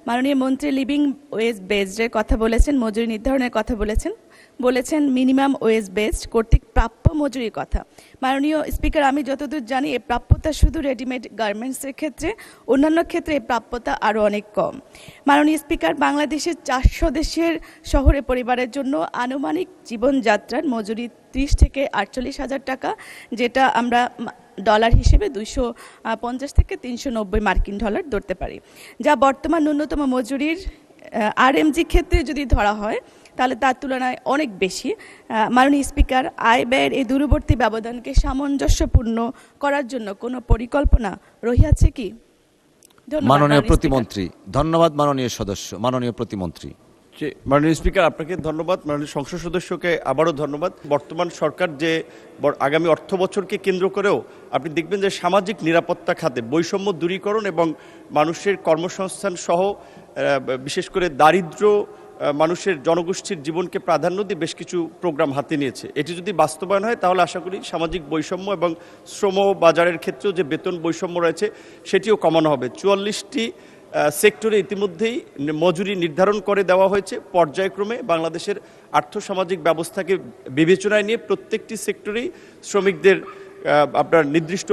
মাননীয় মন্ত্রী living wedge বেসডের কথা বলেছেন, মজুরি নির্ধারণের কথা বলেছেন মিনিমাম ওয়েজ বেসড কর্তৃক প্রাপ্য মজুরির কথা। মাননীয় স্পিকার, আমি যতদূর জানি এই প্রাপ্যতা শুধু রেডিমেড গার্মেন্টসের ক্ষেত্রে, অন্যান্য ক্ষেত্রে এই প্রাপ্যতা আরও অনেক কম। মাননীয় স্পিকার, বাংলাদেশের 400 দেশের শহরে পরিবারের জন্য আনুমানিক জীবনযাত্রার মজুরি 30 থেকে 48 হাজার টাকা, যেটা আমরা ডলার হিসেবে 250 থেকে 390 মার্কিন ডলার ধরতে পারি, যা বর্তমান ন্যূনতম মজুরির আরএমজি ক্ষেত্রে যদি ধরা হয় তাহলে তার তুলনায় অনেক বেশি। মাননীয় স্পিকার, আয় ব্যয়ের এই দূরবর্তী ব্যবধানকে সামঞ্জস্যপূর্ণ করার জন্য কোনো পরিকল্পনা রহিয়াছে কি? মাননীয় প্রতিমন্ত্রী। ধন্যবাদ মাননীয় সদস্য। মাননীয় প্রতিমন্ত্রী। মাননীয় স্পিকার, আপনাকে ধন্যবাদ। মাননীয় সংসদ সদস্যকে আবারও ধন্যবাদ। বর্তমান সরকার যে আগামী অর্থ বছরকে কেন্দ্র করেও আপনি দেখবেন যে সামাজিক নিরাপত্তা খাতে বৈষম্য দূরীকরণ এবং মানুষের কর্মসংস্থান সহ বিশেষ করে দারিদ্র মানুষের জনগোষ্ঠীর জীবনকে প্রাধান্য দিয়ে বেশ কিছু প্রোগ্রাম হাতে নিয়েছে। এটি যদি বাস্তবায়ন হয় তাহলে আশা করি সামাজিক বৈষম্য এবং শ্রম বাজারের ক্ষেত্রেও যে বেতন বৈষম্য রয়েছে সেটিও কমানো হবে। 44টি সেক্টরে ইতিমধ্যেই মজুরি নির্ধারণ করে দেওয়া হয়েছে। পর্যায়ক্রমে বাংলাদেশের আর্থসামাজিক ব্যবস্থাকে বিবেচনায় নিয়ে প্রত্যেকটি সেক্টরেই শ্রমিকদের আপনার নির্দিষ্ট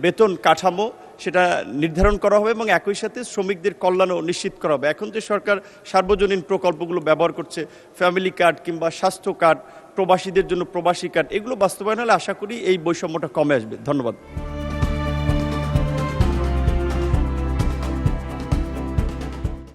বেতন কাঠামো সেটা নির্ধারণ করা হবে এবং একই সাথে শ্রমিকদের কল্যাণও নিশ্চিত করা হবে। এখন যে সরকার সার্বজনীন প্রকল্পগুলো ব্যবহার করছে, ফ্যামিলি কার্ড কিংবা স্বাস্থ্য কার্ড, প্রবাসীদের জন্য প্রবাসী কার্ড, এগুলো বাস্তবায়ন হলে আশা করি এই বৈষম্যটা কমে আসবে। ধন্যবাদ।